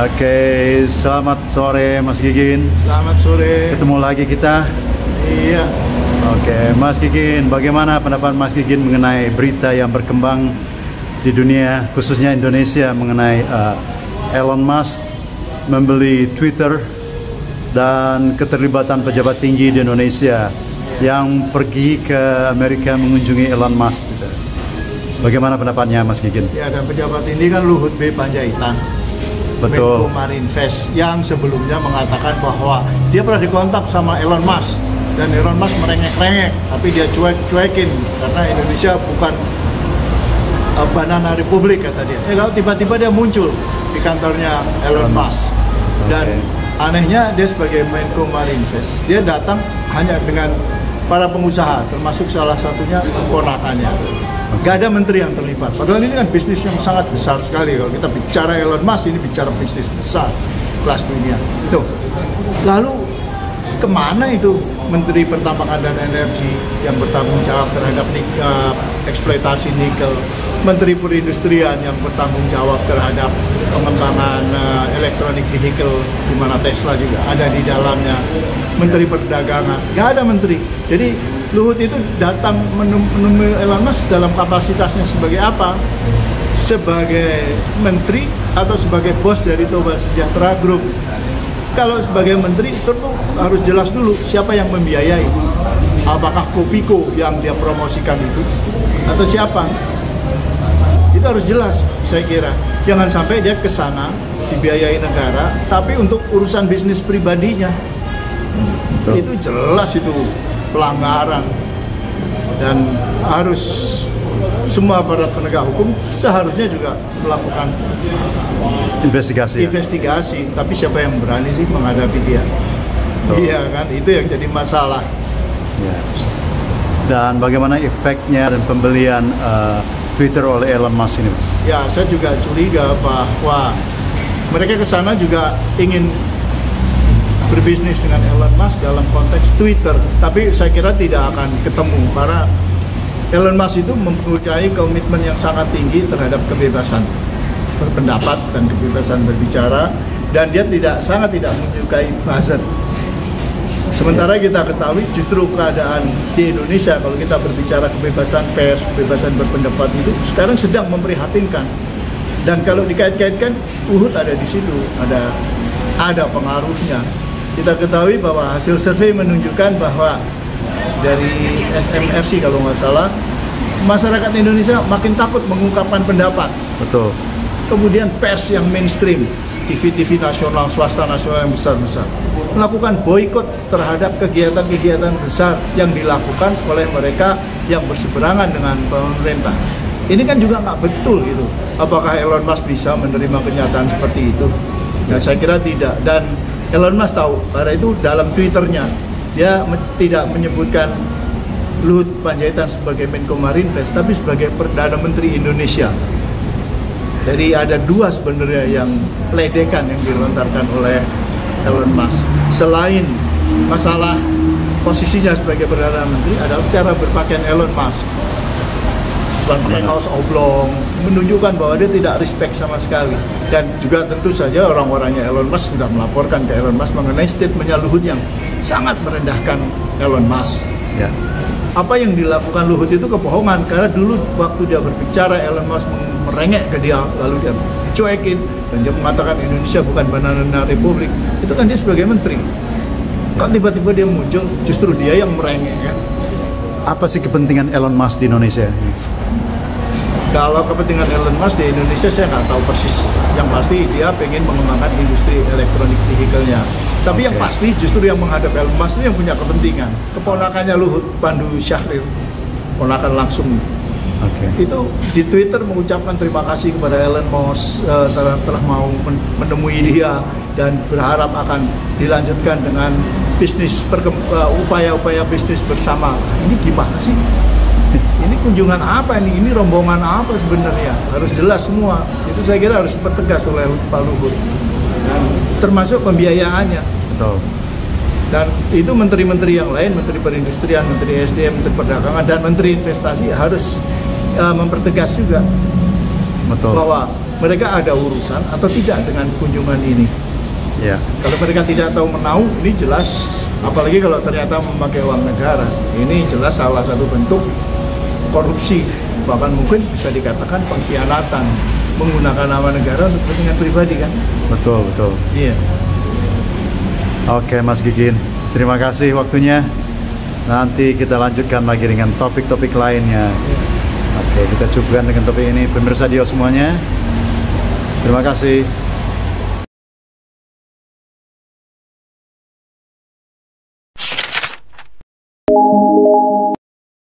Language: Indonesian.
Oke, selamat sore Mas Gigin. Selamat sore. Ketemu lagi kita. Iya. Oke, Mas Gigin, bagaimana pendapat Mas Gigin mengenai berita yang berkembang di dunia, khususnya Indonesia, mengenai Elon Musk membeli Twitter dan keterlibatan pejabat tinggi di Indonesia yang pergi ke Amerika mengunjungi Elon Musk? Bagaimana pendapatnya Mas Gigin? Ya, dan pejabat ini kan Luhut B. Panjaitan, Betul. Menko Marinvest, yang sebelumnya mengatakan bahwa dia pernah dikontak sama Elon Musk dan Elon Musk merengek-rengek, tapi dia cuekin karena Indonesia bukan banana republik, kata dia. Kalau tiba-tiba dia muncul di kantornya Elon Musk dan anehnya dia sebagai Menko Marinvest, dia datang hanya dengan para pengusaha, termasuk salah satunya keponakannya. Gak ada menteri yang terlibat. Padahal ini kan bisnis yang sangat besar sekali. Kalau kita bicara Elon Musk, ini bicara bisnis besar kelas dunia. Itu. Lalu kemana itu Menteri Pertambangan dan Energi yang bertanggung jawab terhadap eksploitasi nikel, Menteri Perindustrian yang bertanggung jawab terhadap pengembangan electronic vehicle, di mana Tesla juga ada di dalamnya, Menteri Perdagangan, nggak ada menteri. Jadi Luhut itu datang menemui Elon Musk dalam kapasitasnya sebagai apa? Sebagai menteri atau sebagai bos dari Toba Sejahtera Group? Kalau sebagai menteri tentu harus jelas dulu siapa yang membiayai. Apakah Kopiko yang dia promosikan itu atau siapa? Itu harus jelas, saya kira. Jangan sampai dia ke sana dibiayai negara, tapi untuk urusan bisnis pribadinya. Betul. Itu jelas itu pelanggaran, dan harus semua aparat penegak hukum seharusnya juga melakukan investigasi. Tapi siapa yang berani sih menghadapi dia? Iya kan, itu yang jadi masalah. Ya. Dan bagaimana efeknya dan pembelian Twitter oleh Elon Musk ini, Mas? Ya, saya juga curiga bahwa mereka ke sana juga ingin berbisnis dengan Elon Musk dalam konteks Twitter, tapi saya kira tidak akan ketemu karena Elon Musk itu mempunyai komitmen yang sangat tinggi terhadap kebebasan berpendapat dan kebebasan berbicara, dan dia sangat tidak menyukai buzzer. Sementara kita ketahui justru keadaan di Indonesia, kalau kita berbicara kebebasan pers, kebebasan berpendapat itu sekarang sedang memprihatinkan. Dan kalau dikait-kaitkan, Luhut ada di situ, ada pengaruhnya. Kita ketahui bahwa hasil survei menunjukkan bahwa dari SMRC kalau nggak salah, masyarakat Indonesia makin takut mengungkapkan pendapat. Betul. Kemudian pers yang mainstream, TV-TV nasional, swasta nasional yang besar-besar, melakukan boikot terhadap kegiatan-kegiatan besar yang dilakukan oleh mereka yang berseberangan dengan pemerintah. Ini kan juga nggak betul gitu. Apakah Elon Musk bisa menerima kenyataan seperti itu? Ya, saya kira tidak. Dan Elon Musk tahu, karena itu dalam Twitternya dia tidak menyebutkan Luhut Panjaitan sebagai Menko Marinvest, tapi sebagai Perdana Menteri Indonesia. Jadi ada dua sebenarnya yang ledekan yang dilontarkan oleh Elon Musk. Selain masalah posisinya sebagai Perdana Menteri, adalah cara berpakaian Elon Musk. Pakai kaos oblong, menunjukkan bahwa dia tidak respect sama sekali. Dan juga tentu saja orang-orangnya Elon Musk sudah melaporkan ke Elon Musk mengenai statementnya Luhut yang sangat merendahkan Elon Musk. Ya. Apa yang dilakukan Luhut itu kebohongan, karena dulu waktu dia berbicara Elon Musk merengek ke dia, lalu dia cuekin dan dia mengatakan Indonesia bukan banana republik. Itu kan dia sebagai menteri. Kok tiba-tiba dia muncul, justru dia yang merengek kan? Apa sih kepentingan Elon Musk di Indonesia? Kalau kepentingan Elon Musk di Indonesia saya nggak tahu persis. Yang pasti dia pengen mengembangkan industri elektronik vehicle-nya. Tapi yang pasti justru yang menghadap Elon Musk itu yang punya kepentingan. Keponakannya Luhut, Pandu Syahrir, ponakan langsung. Itu di Twitter mengucapkan terima kasih kepada Elon Musk telah mau menemui dia dan berharap akan dilanjutkan dengan bisnis upaya-upaya bisnis bersama. Ini gimana sih? Ini kunjungan apa ini? Ini rombongan apa sebenarnya? Harus jelas semua. Itu saya kira harus dipertegas oleh Pak Luhut. Dan termasuk pembiayaannya. Betul. Dan itu menteri-menteri yang lain, Menteri Perindustrian, Menteri SDM, Menteri Perdagangan, dan Menteri Investasi harus mempertegas juga. Betul. Bahwa mereka ada urusan atau tidak dengan kunjungan ini. Ya. Kalau mereka tidak tahu menau, ini jelas, apalagi kalau ternyata memakai uang negara, ini jelas salah satu bentuk korupsi, bahkan mungkin bisa dikatakan pengkhianatan, menggunakan nama negara untuk kepentingan pribadi kan? Betul, betul. Iya. Oke Mas Gigin, terima kasih waktunya. Nanti kita lanjutkan lagi dengan topik-topik lainnya. Oke, kita cukupkan dengan topik ini. Pemirsa Dio semuanya, terima kasih.